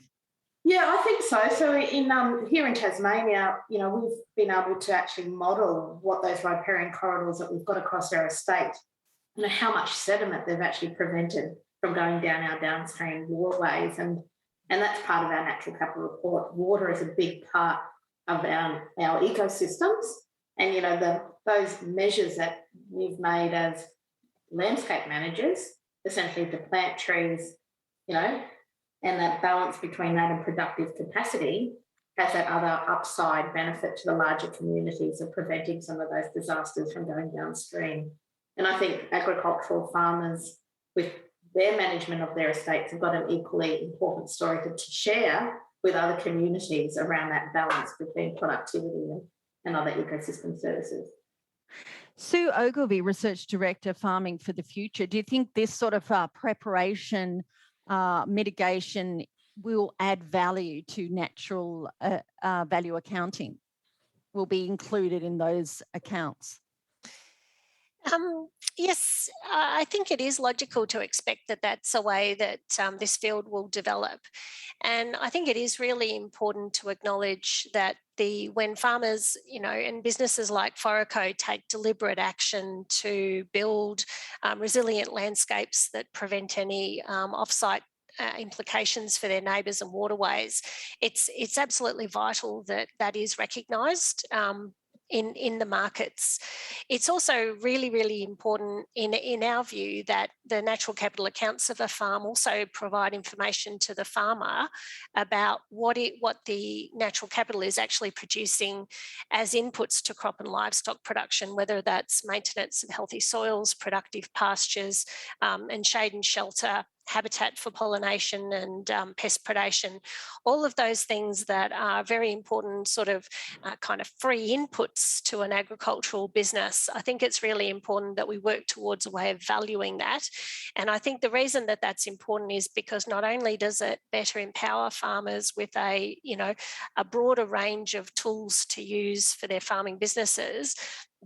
Yeah, I think so. So in here in Tasmania, you know, we've been able to actually model what those riparian corridors that we've got across our estate, you know, how much sediment they've actually prevented from going down our downstream waterways. And that's part of our natural capital report. Water is a big part of our ecosystems. And, you know, those measures that we've made as landscape managers, essentially to plant trees, you know, and that balance between that and productive capacity has that other upside benefit to the larger communities of preventing some of those disasters from going downstream. And I think agricultural farmers, with their management of their estates, have got an equally important story to share with other communities around that balance between productivity and other ecosystem services. Sue Ogilvy, Research Director, Farming for the Future. Do you think this sort of preparation, mitigation will add value to natural value accounting, will be included in those accounts? Yes, I think it is logical to expect that that's a way that this field will develop. And I think it is really important to acknowledge that when farmers, you know, and businesses like Forico take deliberate action to build resilient landscapes that prevent any off-site implications for their neighbours and waterways, it's absolutely vital that that is recognised in the markets. It's also really, really important in our view that the natural capital accounts of a farm also provide information to the farmer about what the natural capital is actually producing as inputs to crop and livestock production, whether that's maintenance of healthy soils, productive pastures, and shade and shelter, habitat for pollination and pest predation, all of those things that are very important sort of kind of free inputs to an agricultural business. I think it's really important that we work towards a way of valuing that. And I think the reason that that's important is because not only does it better empower farmers with a broader range of tools to use for their farming businesses,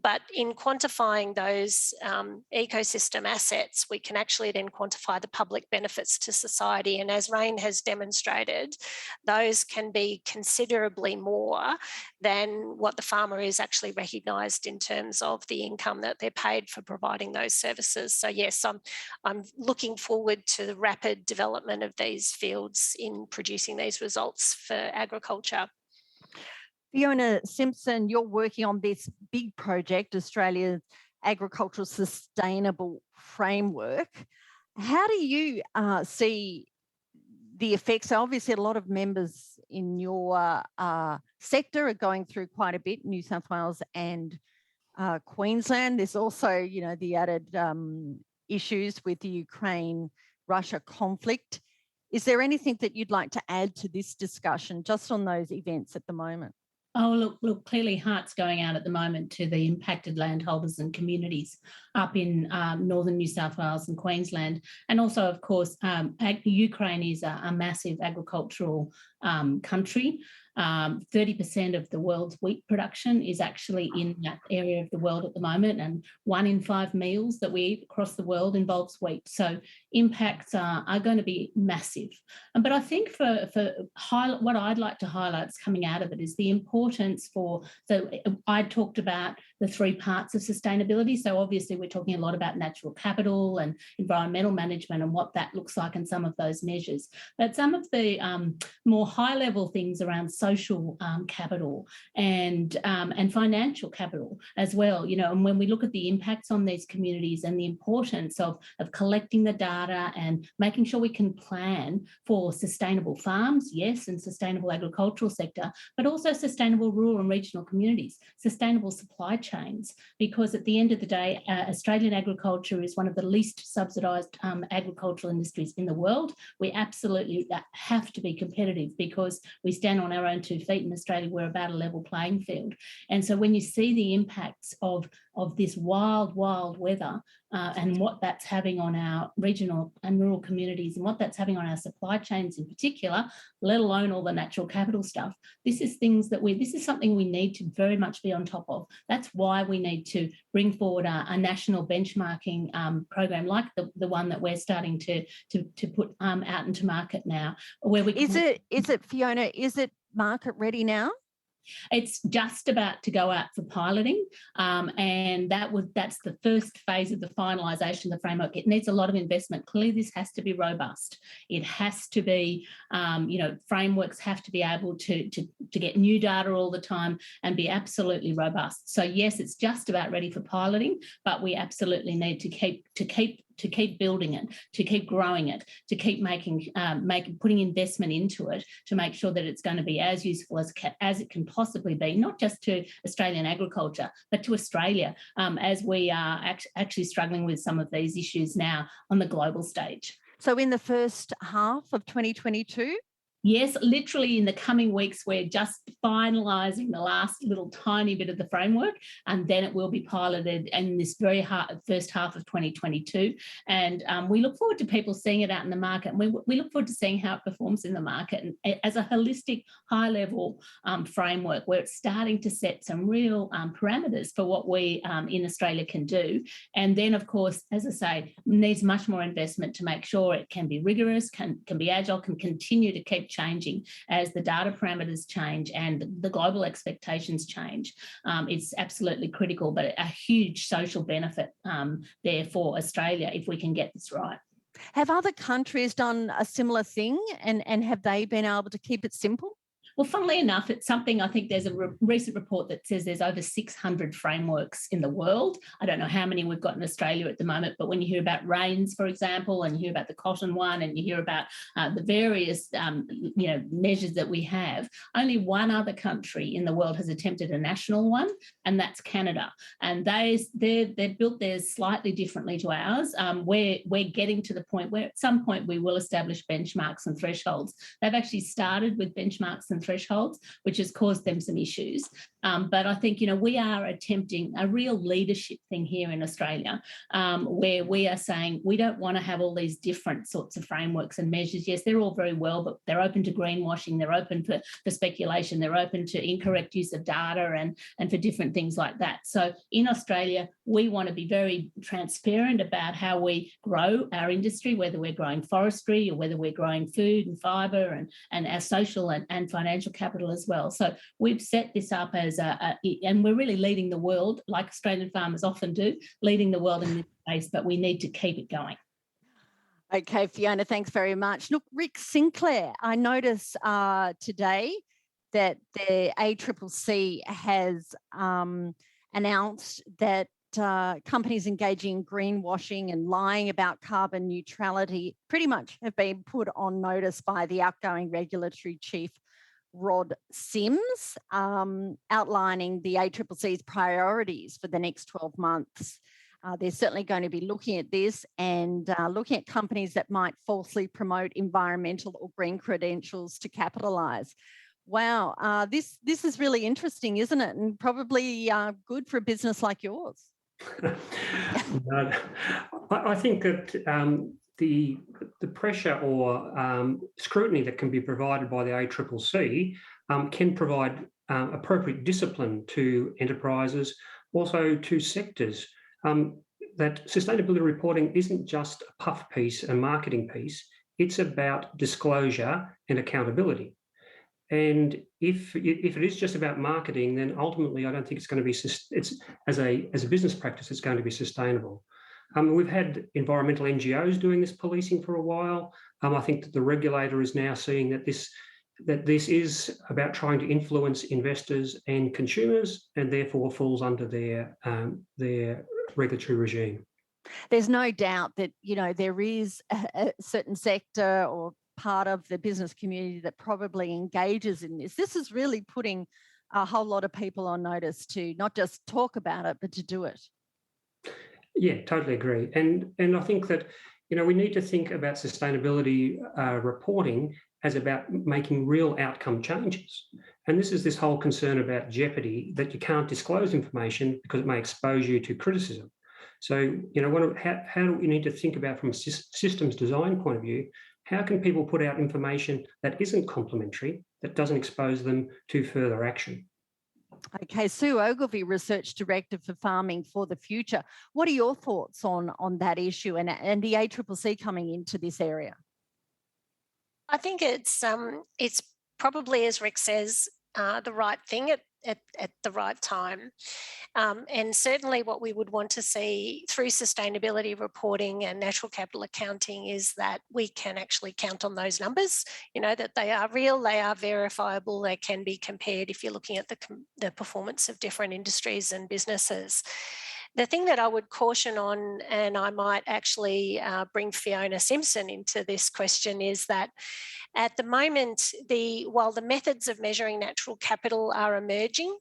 but in quantifying those ecosystem assets, we can actually then quantify the public benefits to society. And as Rayne has demonstrated, those can be considerably more than what the farmer is actually recognised in terms of the income that they're paid for providing those services. So yes, I'm looking forward to the rapid development of these fields in producing these results for agriculture. Fiona Simson, you're working on this big project, Australia's Agricultural Sustainable Framework. How do you see the effects? Obviously, a lot of members in your sector are going through quite a bit, New South Wales and Queensland. There's also, the added issues with the Ukraine-Russia conflict. Is there anything that you'd like to add to this discussion just on those events at the moment? Oh, look, clearly hearts going out at the moment to the impacted landholders and communities up in northern New South Wales and Queensland. And also, of course, Ukraine is a massive agricultural country. 30% of the world's wheat production is actually in that area of the world at the moment, and 1 in 5 meals that we eat across the world involves wheat. So impacts are going to be massive. But I think for what I'd like to highlight coming out of it is the importance so I talked about the 3 parts of sustainability. So obviously we're talking a lot about natural capital and environmental management and what that looks like in some of those measures. But some of the more high-level things around social capital and financial capital as well, and when we look at the impacts on these communities and the importance of collecting the data and making sure we can plan for sustainable farms, yes, and sustainable agricultural sector, but also sustainable rural and regional communities, sustainable supply chains, because at the end of the day, Australian agriculture is one of the least subsidised agricultural industries in the world. We absolutely have to be competitive because we stand on our own 2 feet in Australia. We're about a level playing field. And so when you see the impacts of of this wild weather and what that's having on our regional and rural communities and what that's having on our supply chains in particular, let alone all the natural capital stuff. This is something we need to very much be on top of. That's why we need to bring forward a national benchmarking program like the one that we're starting to put out into market now. Where we is it Fiona? Is it market ready now? It's just about to go out for piloting, and that's the first phase of the finalisation of the framework. It needs a lot of investment. Clearly, this has to be robust. It has to be, frameworks have to be able to get new data all the time and be absolutely robust. So yes, it's just about ready for piloting, but we absolutely need to keep building it, to keep growing it, to keep putting investment into it to make sure that it's going to be as useful as it can possibly be, not just to Australian agriculture, but to Australia, as we are actually struggling with some of these issues now on the global stage. So in the first half of 2022? Yes, literally in the coming weeks, we're just finalising the last little tiny bit of the framework, and then it will be piloted in this very first half of 2022. And we look forward to people seeing it out in the market. And we look forward to seeing how it performs in the market and as a holistic, high-level framework where it's starting to set some real parameters for what we in Australia can do. And then, of course, as I say, needs much more investment to make sure it can be rigorous, can be agile, can continue to keep changing as the data parameters change and the global expectations change. It's absolutely critical, but a huge social benefit there for Australia if we can get this right. Have other countries done a similar thing and have they been able to keep it simple? Well, funnily enough, it's something, I think there's a recent report that says there's over 600 frameworks in the world. I don't know how many we've got in Australia at the moment, but when you hear about Rayne's, for example, and you hear about the cotton one, and you hear about the various measures that we have, only one other country in the world has attempted a national one, and that's Canada. And they've built theirs slightly differently to ours. We're getting to the point where at some point we will establish benchmarks and thresholds. They've actually started with benchmarks and thresholds, which has caused them some issues. But I think, we are attempting a real leadership thing here in Australia, where we are saying we don't want to have all these different sorts of frameworks and measures. Yes, they're all very well, but they're open to greenwashing, they're open for speculation, they're open to incorrect use of data and for different things like that. So in Australia, we want to be very transparent about how we grow our industry, whether we're growing forestry or whether we're growing food and fibre and our social and financial capital as well. So we've set this up as and we're really leading the world, like Australian farmers often do, leading the world in this space, but we need to keep it going. Okay, Fiona, thanks very much. Look, Ric Sinclair, I notice today that the ACCC has announced that companies engaging in greenwashing and lying about carbon neutrality pretty much have been put on notice by the outgoing regulatory chief, Rod Sims, outlining the ACCC's priorities for the next 12 months. They're certainly going to be looking at this and looking at companies that might falsely promote environmental or green credentials to capitalise. Wow, this is really interesting, isn't it? And probably good for a business like yours. No, I think that the pressure or scrutiny that can be provided by the ACCC can provide appropriate discipline to enterprises, also to sectors. That sustainability reporting isn't just a puff piece, a marketing piece. It's about disclosure and accountability. And if it is just about marketing, then ultimately I don't think it's going to be. It's as a business practice, it's going to be sustainable. We've had environmental NGOs doing this policing for a while. I think that the regulator is now seeing that this is about trying to influence investors and consumers, and therefore falls under their regulatory regime. There's no doubt that there is a certain sector or part of the business community that probably engages in this. This is really putting a whole lot of people on notice to not just talk about it, but to do it. Yeah, totally agree. And I think that we need to think about sustainability reporting as about making real outcome changes. And this is this whole concern about jeopardy, that you can't disclose information because it may expose you to criticism. So, how do we need to think about, from a systems design point of view, how can people put out information that isn't complementary, that doesn't expose them to further action? Okay, Sue Ogilvy, Research Director for Farming for the Future. What are your thoughts on that issue and the ACCC coming into this area? I think it's probably, as Ric says, the right thing at the right time. And certainly what we would want to see through sustainability reporting and natural capital accounting is that we can actually count on those numbers, that they are real, they are verifiable, they can be compared if you're looking at the performance of different industries and businesses. The thing that I would caution on, and I might actually bring Fiona Simson into this question, is that at the moment, while the methods of measuring natural capital are emerging,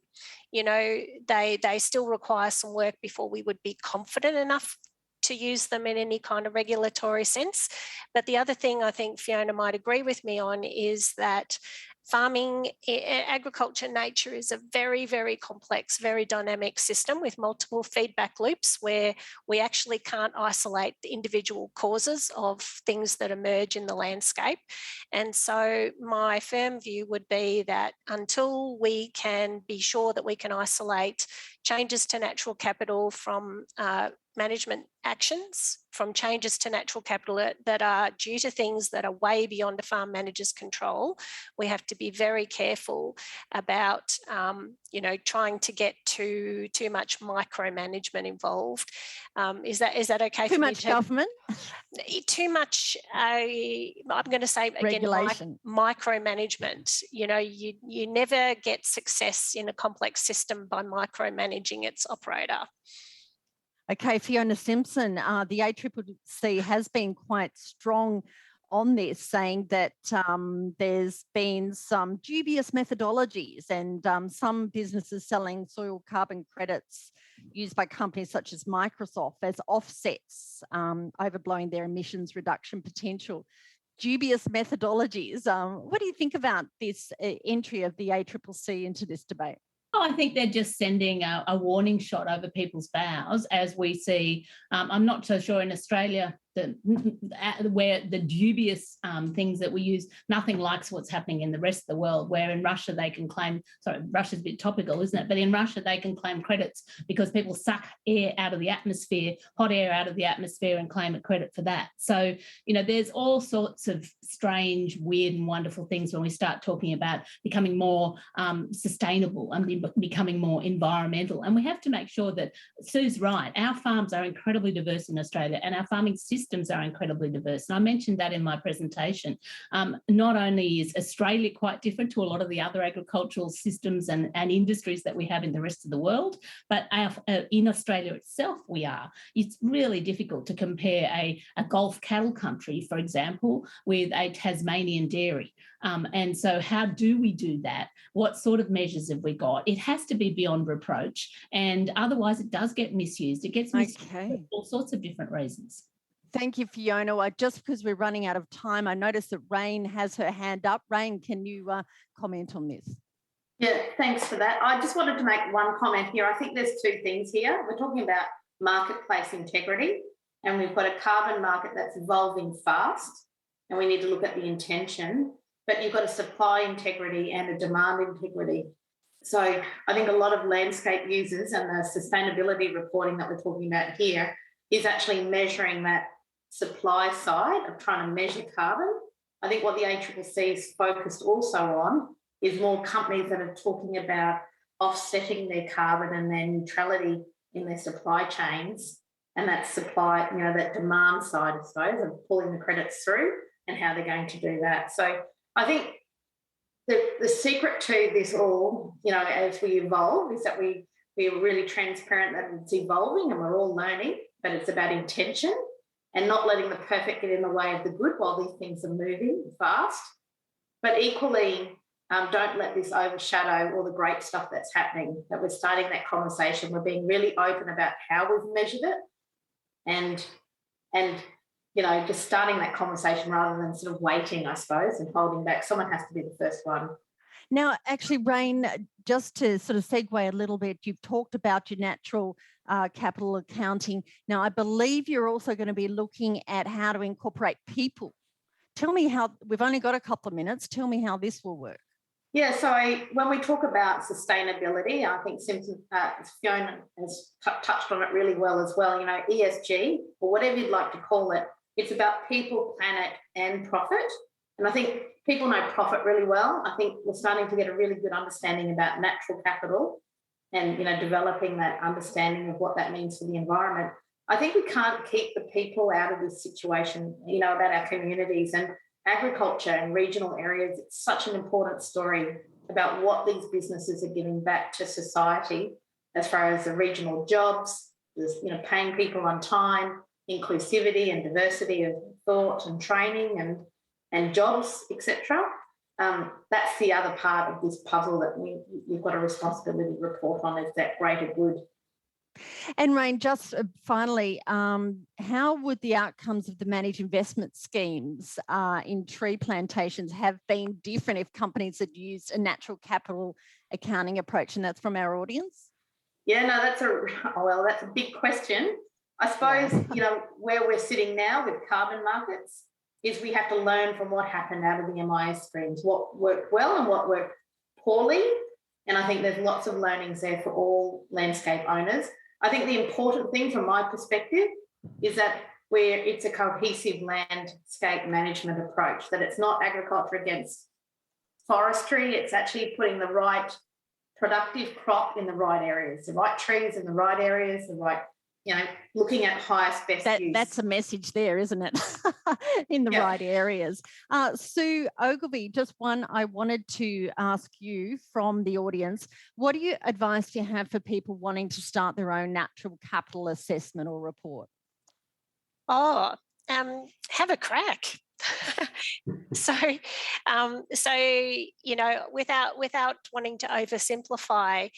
they still require some work before we would be confident enough to use them in any kind of regulatory sense. But the other thing I think Fiona might agree with me on is that farming, agriculture, nature is a very, very complex, very dynamic system with multiple feedback loops where we actually can't isolate the individual causes of things that emerge in the landscape. And so my firm view would be that until we can be sure that we can isolate changes to natural capital from management actions, from changes to natural capital that are due to things that are way beyond a farm manager's control, we have to be very careful about, trying to get too much micromanagement involved. Is that okay? Too much government? Too much, I'm going to say again, regulation. Micromanagement. You never get success in a complex system by micromanaging its operator. Okay, Fiona Simson, the ACCC has been quite strong on this, saying that there's been some dubious methodologies and some businesses selling soil carbon credits used by companies such as Microsoft as offsets, overblowing their emissions reduction potential. Dubious methodologies. What do you think about this entry of the ACCC into this debate? I think they're just sending a warning shot over people's bows as we see. I'm not so sure in Australia where the dubious things that we use, nothing like what's happening in the rest of the world, where in Russia they can claim, Russia's a bit topical, isn't it? But in Russia they can claim credits because people suck air out of the atmosphere, hot air out of the atmosphere, and claim a credit for that. So, there's all sorts of strange, weird and wonderful things when we start talking about becoming more sustainable and becoming more environmental. And we have to make sure that, Sue's right, our farms are incredibly diverse in Australia and our farming systems are incredibly diverse. And I mentioned that in my presentation. Not only is Australia quite different to a lot of the other agricultural systems and industries that we have in the rest of the world, but in Australia itself we are. It's really difficult to compare a Gulf cattle country, for example, with a Tasmanian dairy. And so how do we do that? What sort of measures have we got? It has to be beyond reproach, and otherwise it does get misused. It gets misused for all sorts of different reasons. Thank you, Fiona. Just because we're running out of time, I noticed that Rayne has her hand up. Rayne, can you comment on this? Yeah, thanks for that. I just wanted to make one comment here. I think there's two things here. We're talking about marketplace integrity, and we've got a carbon market that's evolving fast, and we need to look at the intention, but you've got a supply integrity and a demand integrity. So I think a lot of landscape users and the sustainability reporting that we're talking about here is actually measuring that supply side of trying to measure carbon. I think what the ACCC is focused also on is more companies that are talking about offsetting their carbon and their neutrality in their supply chains, and that supply, that demand side, I suppose, of pulling the credits through and how they're going to do that. So I think the secret to this all, as we evolve, is that we're really transparent that it's evolving and we're all learning, but it's about intention and not letting the perfect get in the way of the good while these things are moving fast. But equally, don't let this overshadow all the great stuff that's happening, that we're starting that conversation. We're being really open about how we've measured it and just starting that conversation rather than sort of waiting, I suppose, and holding back. Someone has to be the first one. Now, actually, Rayne, just to sort of segue a little bit, you've talked about your natural capital accounting. Now, I believe you're also going to be looking at how to incorporate people. Tell me how, we've only got a couple of minutes, tell me how this will work. Yeah, so when we talk about sustainability, I think Fiona has touched on it really well as well. ESG, or whatever you'd like to call it, it's about people, planet, and profit. And I think people know profit really well. I think we're starting to get a really good understanding about natural capital and, developing that understanding of what that means for the environment. I think we can't keep the people out of this situation, about our communities and agriculture and regional areas. It's such an important story about what these businesses are giving back to society as far as the regional jobs, paying people on time, inclusivity and diversity of thought and training and jobs, etc. That's the other part of this puzzle that we've got a responsibility to report on, is that greater good. And Rayne, just finally, how would the outcomes of the managed investment schemes in tree plantations have been different if companies had used a natural capital accounting approach? And that's from our audience. Yeah, no, that's a big question. I suppose, where we're sitting now with carbon markets is we have to learn from what happened out of the MIS streams, what worked well and what worked poorly. And I think there's lots of learnings there for all landscape owners. I think the important thing from my perspective is that it's a cohesive landscape management approach, that it's not agriculture against forestry. It's actually putting the right productive crop in the right areas, the right trees in the right areas, the right, looking at highest best use. That's a message there, isn't it? In the right areas. Sue Ogilvy, just one I wanted to ask you from the audience. What advice do you have for people wanting to start their own natural capital assessment or report? Have a crack. So without wanting to oversimplify,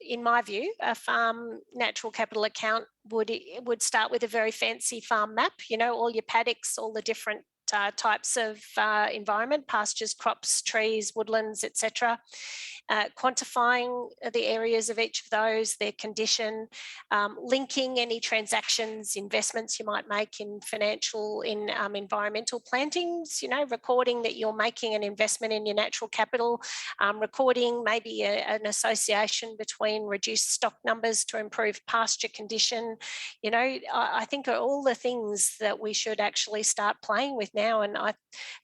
in my view, a farm natural capital account would start with a very fancy farm map. All your paddocks, all the different types of environment, pastures, crops, trees, woodlands, etc. Quantifying the areas of each of those, their condition, linking any transactions, investments you might make in environmental plantings, recording that you're making an investment in your natural capital, recording maybe an association between reduced stock numbers to improve pasture condition. I think are all the things that we should actually start playing with now. And I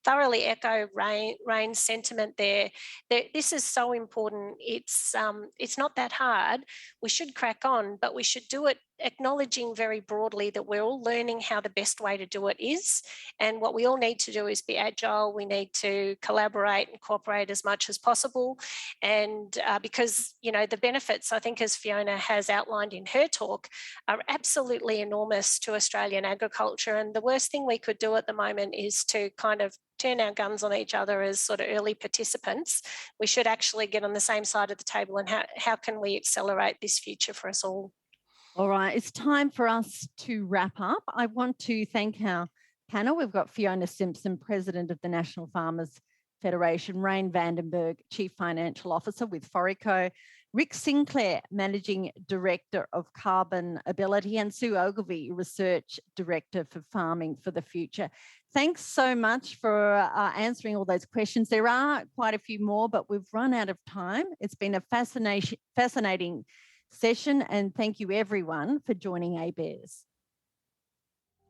thoroughly echo Rayne's sentiment there. This is so important. It's not that hard. We should crack on, but we should do it acknowledging very broadly that we're all learning how the best way to do it is. And what we all need to do is be agile. We need to collaborate and cooperate as much as possible. And because, the benefits, I think, as Fiona has outlined in her talk, are absolutely enormous to Australian agriculture. And the worst thing we could do at the moment is to kind of turn our guns on each other as sort of early participants. We should actually get on the same side of the table and how can we accelerate this future for us all? All right, it's time for us to wrap up. I want to thank our panel. We've got Fiona Simson, President of the National Farmers Federation, Rayne Vandenberg, Chief Financial Officer with Forico, Ric Sinclair, Managing Director of CarbonAbility, and Sue Ogilvy, Research Director for Farming for the Future. Thanks so much for answering all those questions. There are quite a few more, but we've run out of time. It's been a fascinating session, and thank you everyone for joining ABARES.